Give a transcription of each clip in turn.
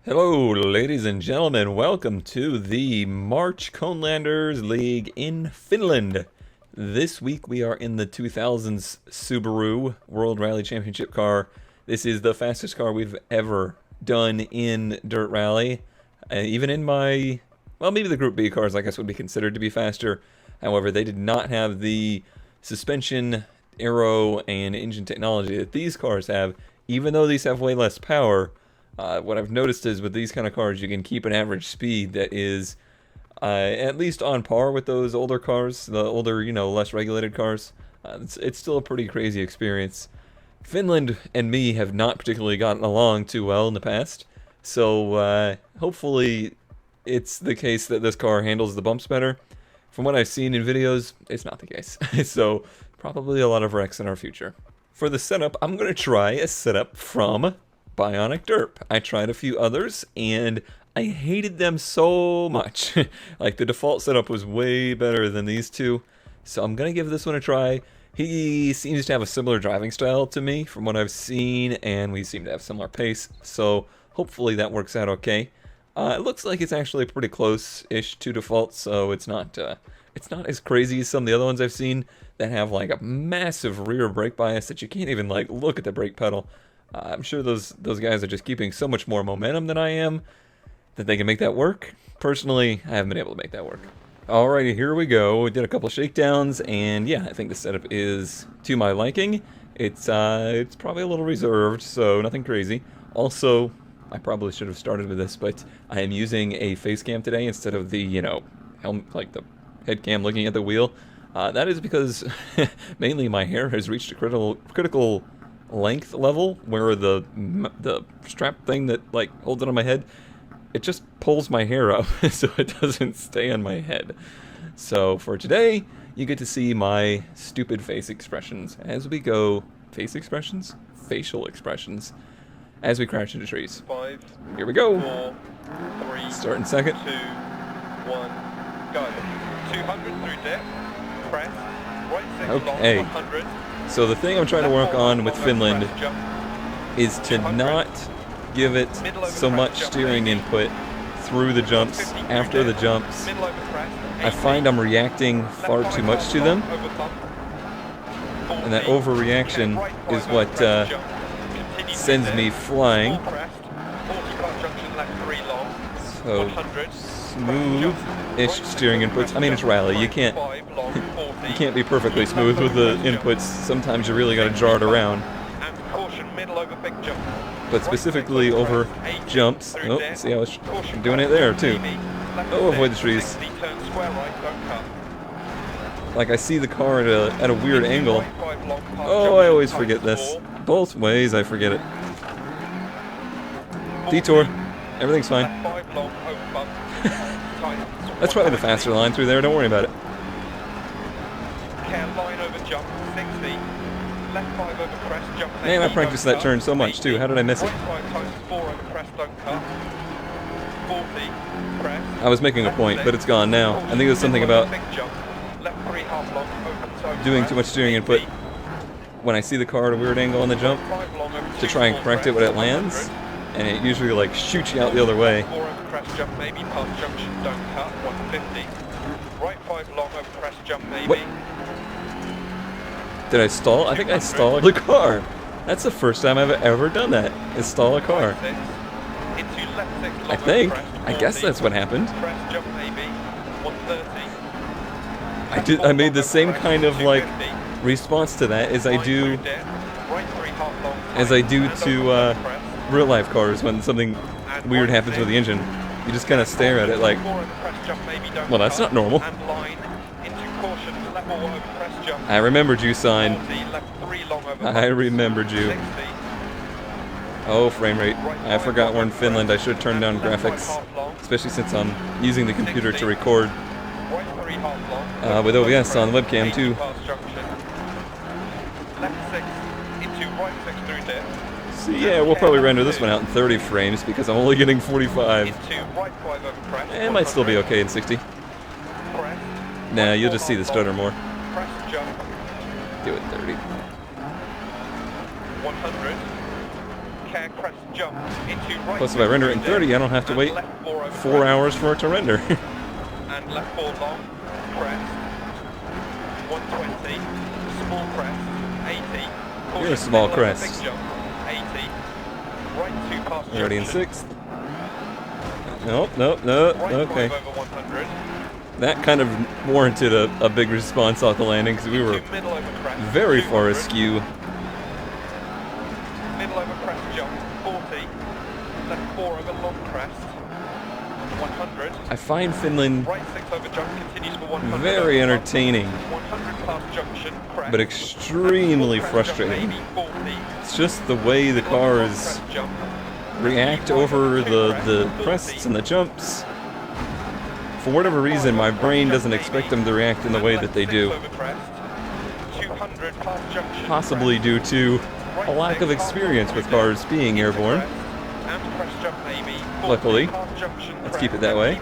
Hello, ladies and gentlemen. Welcome to the March Conelanders League in Finland. This week we are in the 2000s Subaru World Rally Championship car. This is the fastest car we've ever done in Dirt Rally. Even in my, well, maybe the Group B cars, I guess, would be considered to be faster. However, they did not have the suspension, aero, and engine technology that these cars have, even though these have way less power. What I've noticed is with these kind of cars, you can keep an average speed that is at least on par with those older cars, the older, less regulated cars. It's still a pretty crazy experience. Finland and me have not particularly gotten along too well in the past, so hopefully it's the case that this car handles the bumps better. From what I've seen in videos, it's not the case. So probably a lot of wrecks in our future. For the setup, I'm going to try a setup from Bionic Derp. I tried a few others and I hated them so much. Like, the default setup was way better than these two, so I'm gonna give this one a try. He seems to have a similar driving style to me from what I've seen, and we seem to have similar pace, so hopefully that works out okay. It looks like it's actually pretty close-ish to default, so it's not as crazy as some of the other ones I've seen that have like a massive rear brake bias that you can't even like look at the brake pedal. I'm sure those guys are just keeping so much more momentum than I am that they can make that work. Personally, I haven't been able to make that work. Alrighty, here we go. We did a couple shakedowns, and yeah, I think the setup is to my liking. It's probably a little reserved, so nothing crazy. Also, I probably should have started with this, but I am using a face cam today instead of the, like the head cam looking at the wheel. That is because mainly my hair has reached a critical length level where the strap thing that like holds it on my head, it just pulls my hair up so it doesn't stay on my head. So for today, you get to see my stupid face expressions as we go. Facial expressions as we crash into trees. 5, here we go. 4, 3, start in second. 2, 1, go. 200 through depth. Crest. Right 6 okay. Long, 100. So the thing I'm trying to work on with Finland is to not give it so much steering input through the jumps, after the jumps. I find I'm reacting far too much to them, and that overreaction is what sends me flying. So smooth-ish steering inputs. I mean, it's rally. You can't be perfectly smooth with the inputs. Sometimes you really got to jar it around. But specifically over jumps. Oh, see how I'm doing it there too. Oh, avoid the trees. Like, I see the car at a weird angle. Oh, I always forget this. Both ways I forget it. Detour. Everything's fine. That's probably the faster line through there. Don't worry about it. Man, I practiced that turn so much too. How did I miss it? I was making a point, but it's gone now. I think it was something about doing too much steering input when I see the car at a weird angle on the jump to try and correct it when it lands, and it usually like shoots you out the other way. What? Did I stall? I think I stalled the car. That's the first time I've ever done that, is stall a car. I think. I guess that's what happened. I made the same kind of like response to that as I do to real life cars when something weird happens with the engine. You just kind of stare at it like, well, that's not normal. I remembered you, sign. I remembered you. Oh, frame rate. I forgot we're in Finland. I should have turned down graphics, especially since I'm using the computer to record with OBS on the webcam too. So yeah, we'll probably render this one out in 30 frames because I'm only getting 45. It might still be okay in 60. Nah, you'll just see the stutter more. Do it 30. 100. care, crest jump into right. Plus, if I render it in 30, I don't have to wait 4 hours for it to render. And left 4 long, crest, 120, small crest, 80. You're a small crest. Big jump, 80. Right 2 past Already in junction. 6th. Nope, nope, nope, Right okay. 5 over 100. That kind of warranted a big response off the landing, because we were Into middle over crest, very 200. far askew. Middle over crest jump, 40. Left 4 over long crest, 100. I find Finland Right 6 over jump continues for 100. very entertaining, 100 past junction, crest. but extremely Crest frustrating. jump, 80, 40. It's just the way the cars Crest jump. react over the crests and the jumps. For whatever reason, my brain doesn't expect them to react in the way that they do. Possibly due to a lack of experience with cars being airborne. Luckily, let's keep it that way.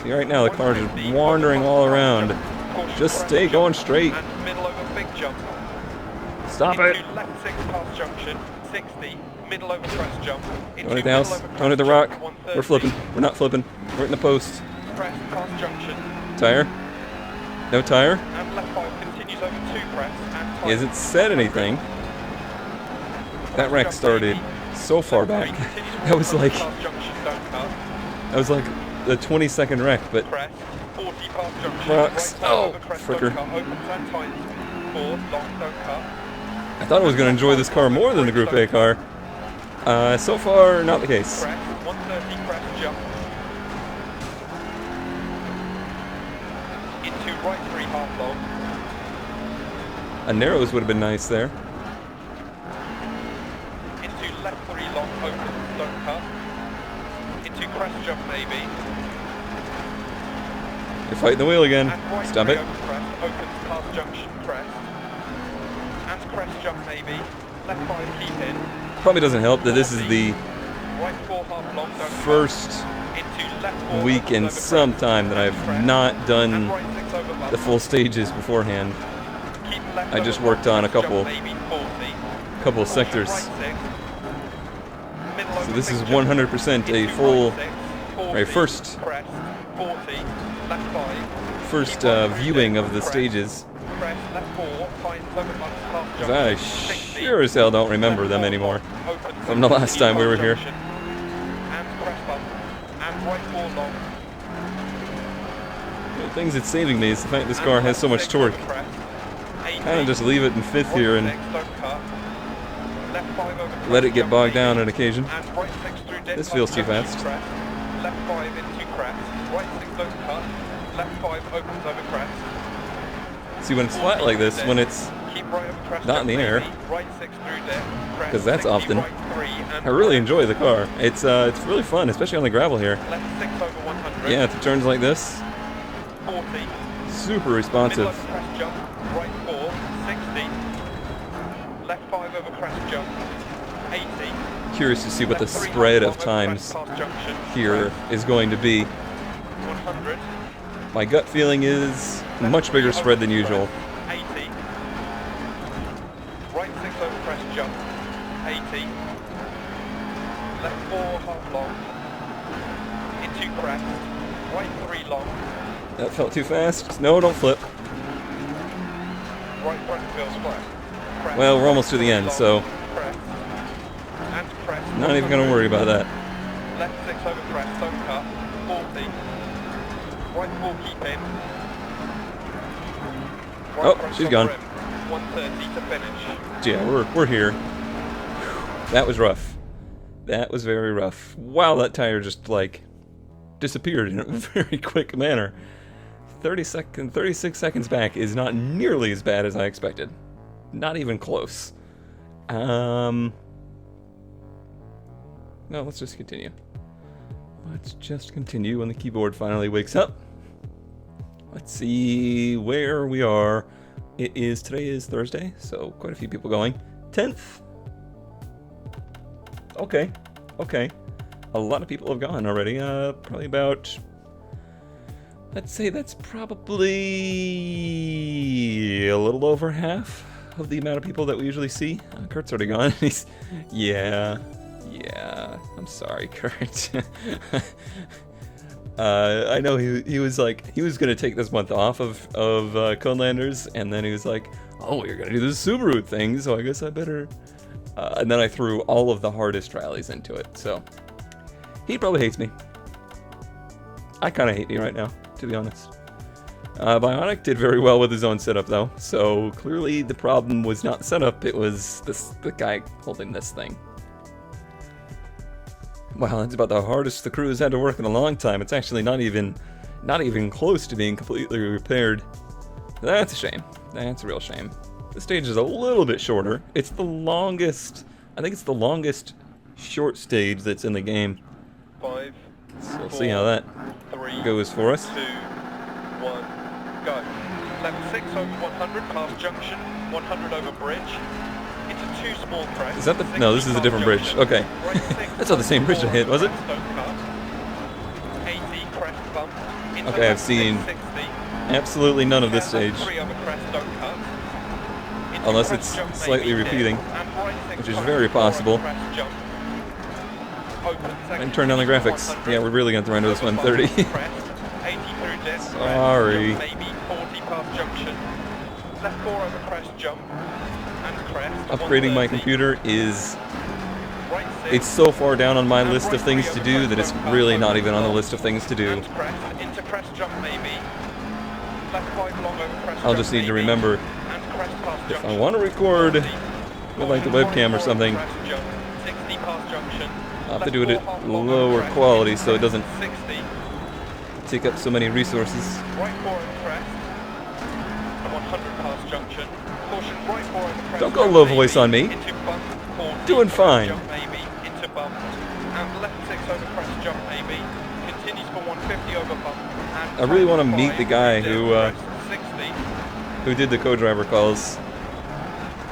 See, right now the cars are wandering all around. Just stay going straight. Stop it! Don't hit the house. Don't hit the rock. We're flipping. We're not flipping. We're in the post. Tire? No tire? He hasn't said anything. That wreck started so far back. That was like the 20-second wreck, but rocks. Oh, fricker. I thought I was going to enjoy this car more than the Group A car. So far, not the case. 130 crest jump. Into right 3 half long. A narrows would have been nice there. Into left 3 long, open, don't cut. Into crest jump maybe. You're fighting the wheel again. And right Stop 3 it. over crest, opens past junction, crest. And crest jump maybe. Left 5 keep in. Probably doesn't help that this is the Right 4 half long, don't first cut. Into left 4 week opens in over some crest. time that I've Crest. not And done right 6 over bump. the full stages beforehand. Keep left I just over worked on a crest couple jump maybe 40. couple of sectors. Right 6. Middle So over this is big jump. 100% a Into full, right 6, 40, right, first crest, 40, left 5, first keep right through viewing six, of the crest, stages. crest, left 4, finds over bumps, half Because I junction, 60, sure as hell don't remember left them 4 anymore long, open, from the last time we were here. junction, and crest bump, and right 4 long, The things that's saving me is the fact this car has so much torque. Kind of just leave it in 5th here and let it get bogged down on occasion. This feels too fast. Left 5 into crest, right 6 don't cut, left 5 opens over crest. See, when it's flat like this, when it's Keep right over crest, not in the air, right 6 through deck, crest, 'cause that's 60, often, right 3, and I really crest, enjoy the car. It's really fun, especially on the gravel here. left 6 over 100, Yeah, if it turns like this, 40, super middle responsive. over crest jump, right 4, 60, left 5 over crest jump, 80, Curious to see what the left 3 spread half of long over times crest past junction, here crest, is going to be. 100, My gut feeling is a much bigger spread than usual. 80. Right 6 over crest jump. 80. Left 4 half long. Into crest. Right 3 long. That felt too fast. No, don't flip. Right front feels flat. Crest. Well, we're almost to the end, Long, so crest. And crest. not even going to worry about that. Left 6 over crest, don't cut. 40. Right 4 keep in. Right Oh, crest she's on gone. rim. 130 to finish. Yeah, we're here. That was rough. That was very rough. Wow, that tire just like disappeared in a very quick manner. 36 seconds back is not nearly as bad as I expected. Not even close. No, let's just continue. Let's just continue when the keyboard finally wakes up. Let's see where we are. Today is Thursday, so quite a few people going. 10th. Okay. A lot of people have gone already. Probably about, let's say that's probably a little over half of the amount of people that we usually see. Kurt's already gone. He's, yeah. I'm sorry, Kurt. I know he was like, he was gonna take this month off of Conelanders, and then he was like, oh, you're gonna do this Subaru thing, so I guess I better. And then I threw all of the hardest rallies into it, so he probably hates me. I kind of hate me right now, to be honest. Bionic did very well with his own setup, though, so clearly the problem was not the setup, it was the guy holding this thing. Wow, that's about the hardest the crew has had to work in a long time. It's actually not even close to being completely repaired. That's a shame. That's a real shame. The stage is a little bit shorter. It's the longest, I think it's the longest short stage that's in the game. 5, So we'll 4, see how that 3, goes for us. 2, 1, go. Left 6 over 100 past junction, 100 over bridge. Into 2 small crests. Is that the... No, this is a different bridge. Okay. That's not the same bridge I hit, was it? 80 crest bump. Okay, I've seen absolutely none of this stage. Unless it's slightly repeating, which is very possible. And turn down the graphics. Yeah, we're really going to run to this 130. Sorry. Left 4 over crest jump. Upgrading my computer is... It's so far down on my list of things to do that it's really not even on the list of things to do. I'll just need to remember, if I want to record with like the webcam or something, I'll have to do it at lower quality so it doesn't take up so many resources. Don't go low voice on me. Doing fine. I really want to meet the guy who did the co-driver calls.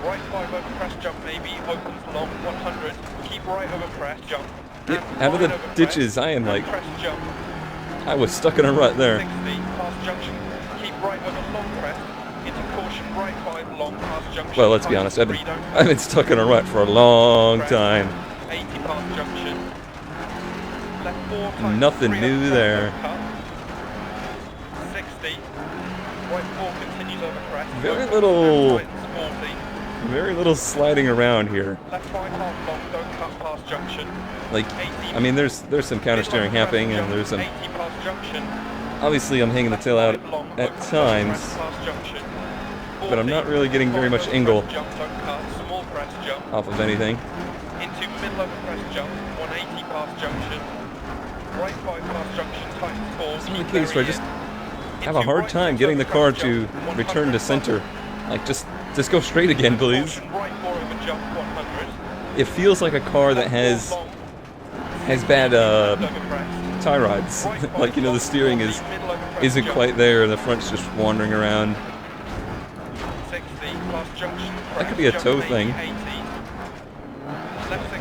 Right 5 over crest jump maybe, opens long 100, keep right over crest jump. Out of the ditches, I am like, I was stuck in a rut there. 60 past junction, keep right over long crest, into caution right 5 long past junction. Well, let's be honest, I've been stuck in a rut for a long time. 80 past junction. Left 4 times Nothing new there. 60. Right 4 continues over crest. Very little sliding around here. Left 5 half long, don't cut past junction. Like, I mean, there's some counter steering happening, and there's some. 80 past junction. Obviously, I'm hanging the tail out at times, but I'm not really getting very much angle off of anything. Into middle over crest jump, 180 past junction. Right 5 past junction, tightens 4. It's in the case where I just have a hard time getting the car to return to center. Like, just go straight again, please. It feels like a car that has bad tie rods. Like, you know, the steering isn't quite there and the front's just wandering around. That could be a toe thing.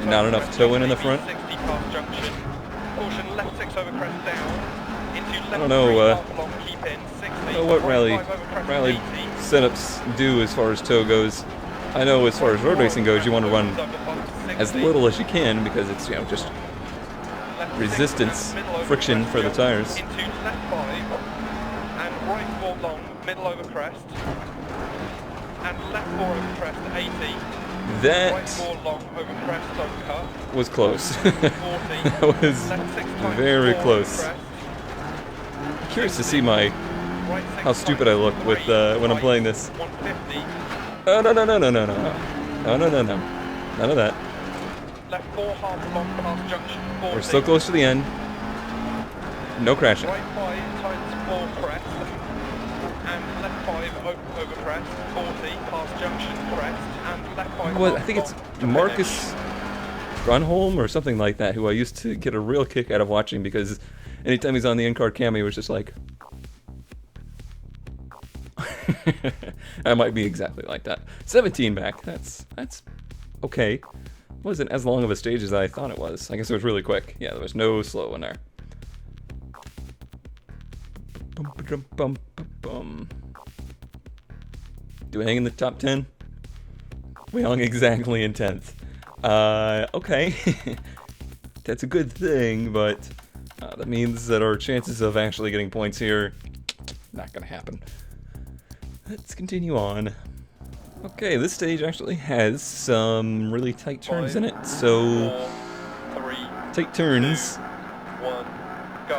Not enough toe in the front. I don't know what rally setups do as far as toe goes. I know as far as road racing goes, you want to run as little as you can because it's, you know, just resistance, friction for the tires. Into left 5 and right 4 long, middle over crest, and left 4 over crest 80. That right 4 long over crest, don't cut. was close. 40. That was very close. I'm curious to see how stupid I look with when I'm playing this. 150. Oh no. None of that. Left 4 half long past junction 40. We're so close to the end. No crashing. Right 5 times 4 crest. And left 5 over crest. 40 past junction crest. And left 5. Well, I think it's Marcus Grunholm or something like that, who I used to get a real kick out of watching because anytime he's on the in-car cam, he was just like... I might be exactly like that. 17 back. That's okay. It wasn't as long of a stage as I thought it was. I guess it was really quick. Yeah, there was no slow in there. Do I hang in the top 10? We hung exactly in 10th. Okay. That's a good thing, but that means that our chances of actually getting points here, not gonna happen. Let's continue on. Okay, this stage actually has some really tight turns in it, so 4, 3, tight turns 1, go.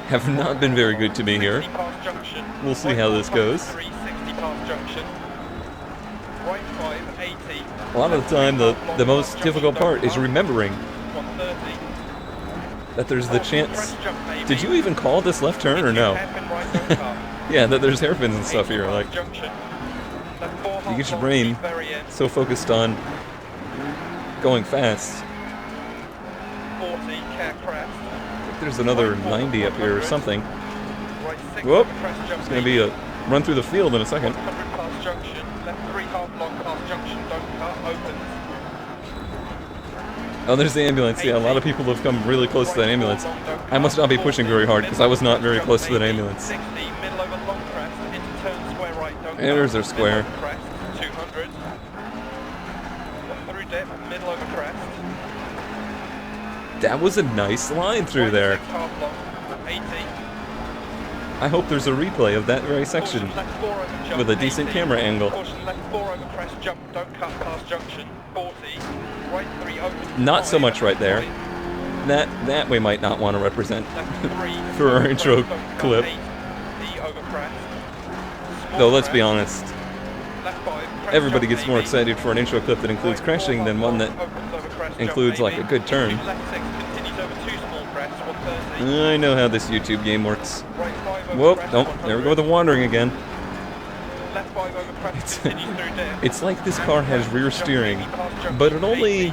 have not been very good to me here. 60 past junction. We'll see how this goes. 360 past junction. Right 5, 80. A lot of the time, the most difficult part is remembering 130. that there's the chance. Crest jump, maybe. Did you even call this left turn or no? Hairpin right, don't cut. Yeah, that there's hairpins and stuff here. Like, Junction. Left 4, you get your half brain long, very end. so focused on going fast. 40, care crest. I think there's another 90 up here or something. Right 6, Whoop! crest jump, It's gonna be a run through the field in a second. 100 past junction. Left 3, half long past junction, don't cut, opens. Oh, there's the ambulance. Yeah, a lot of people have come really close to that ambulance. I must not be pushing very hard because I was not very close to that ambulance. 60, middle over long crest, into turn square right, don't And there's cut. our square. Middle over crest, 200. Through dip, middle over crest. That was a nice line through Right there. 6, half long, 80. I hope there's a replay of that very section Caution left 4 over jump, with a decent 80. camera angle. Caution left 4 over crest, jump, don't cut past junction, 40. Right 3 open. Not so 5, much right there. right. That we might not want to represent Left 3 for our over intro crest, don't cut, clip. 8. D over crest. Small Though let's be crest, honest, left 5, crest everybody jump, gets more 80. excited for an intro clip that includes Right crashing 4 than one that opens over crest, includes jump, like a 80. good turn. Left 6 continues over 2 small crests, 130. I know how this YouTube game works. Right 5 over Whoop, crest, don't, there we go with the wandering again. Left 5 over crest continues through dip. It's like this car has rear steering, but it only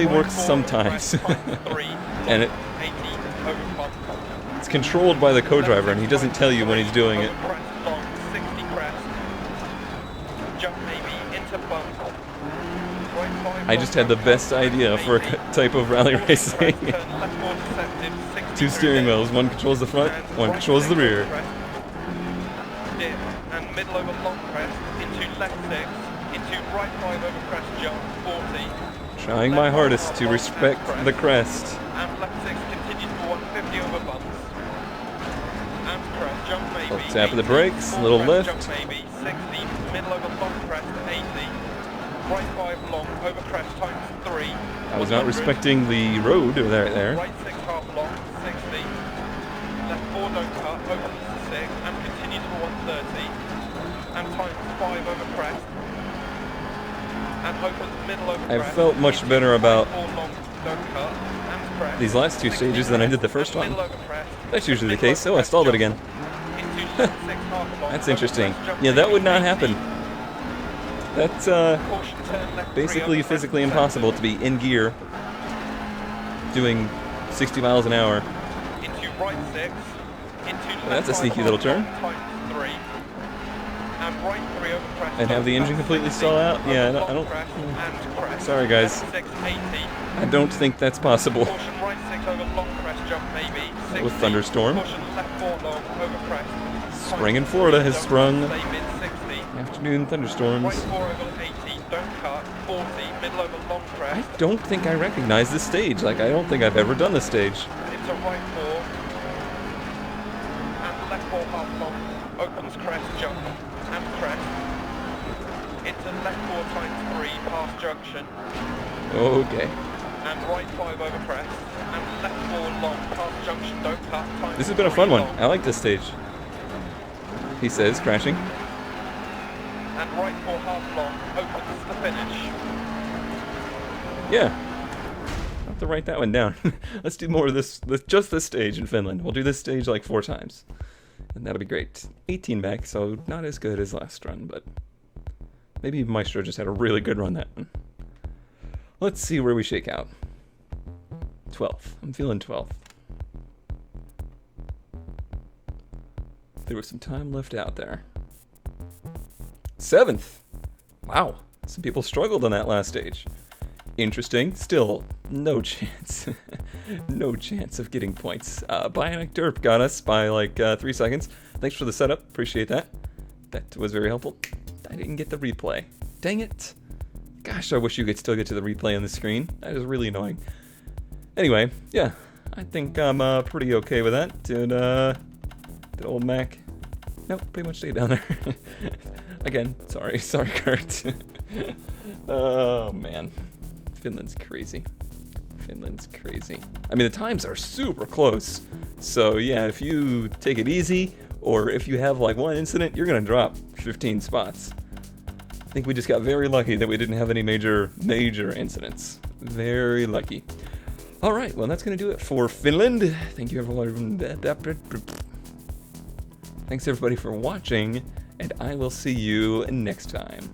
works sometimes. And it's controlled by the co-driver, and he doesn't tell you when he's doing it. I just had the best idea for a type of rally racing. Two steering wheels, one controls the front, one controls the rear. Dip and middle over long crest into left 6 into right 5 over crest jump 40. Trying my hardest to respect the crest. And left 6 continues for 150 over bumps. And crest jump maybe. Little tap of the 80, brakes, small little crest lift. Jump maybe 60. Middle over long crest 80. Right 5 long over crest times 3. I was not respecting the road there. Right 6 half long 60. Left 4 don't cut over 6 and continues for 130. And times 5 over crest. And opens middle over crest. I've felt much better about Right 4 long don't cut and crest. these last two stages than I did the first And one. middle over crest. That's usually the Middle case. over Oh, I crest stalled it jump. again. Into left 6 half long. That's over interesting. crest jump Yeah, that would not 80. happen. That's Caution turn left 3 basically over physically crest impossible to be in gear doing 60 miles an hour. into right 6, into left That's a 5 sneaky half little turn. long times 3, and right 3 over crest. And have the engine completely stall out? Yeah, I don't. Crest and crest. Sorry, guys. Left 6, 80. I don't think that's possible. Caution right 6 over long crest jump maybe. 60. With thunderstorm. Caution left 4 long over crest. Spring in Florida has sprung. Stay mid 60. Afternoon thunderstorms. Right 4 over 80. Don't cut. 40. Middle over long I crest. don't think I recognize this stage. Like, I don't think I've ever done this stage. Into right 4. And left 4 half long. Opens crest jump. And crest. Into left 4 times 3 past junction. Okay. And right 5 over crest. And left 4 long past junction. Don't cut. Times This has been a 3 fun one. long. I like this stage. He says, crashing. And right 4 half long. Opens the finish. Yeah. I'll have to write that one down. Let's do more of this, just this stage in Finland. We'll do this stage like 4 times. And that'll be great. 18 back, so not as good as last run, but maybe Maestro just had a really good run that one. Let's see where we shake out. 12th. I'm feeling 12th. There was some time left out there. 7th. Wow. Some people struggled on that last stage. Interesting. Still, no chance. No chance of getting points. Bionic Derp got us by like 3 seconds. Thanks for the setup. Appreciate that. That was very helpful. I didn't get the replay. Dang it. Gosh, I wish you could still get to the replay on the screen. That is really annoying. Anyway, yeah, I think I'm pretty okay with that. Did old Mac? Nope, pretty much stay down there. Again, sorry, Kurt. Oh man, Finland's crazy. Finland's crazy. I mean, the times are super close. So yeah, if you take it easy, or if you have like one incident, you're gonna drop 15 spots. I think we just got very lucky that we didn't have any major incidents. Very lucky. All right, well, that's going to do it for Finland. Thank you, everyone. Thanks, everybody, for watching, and I will see you next time.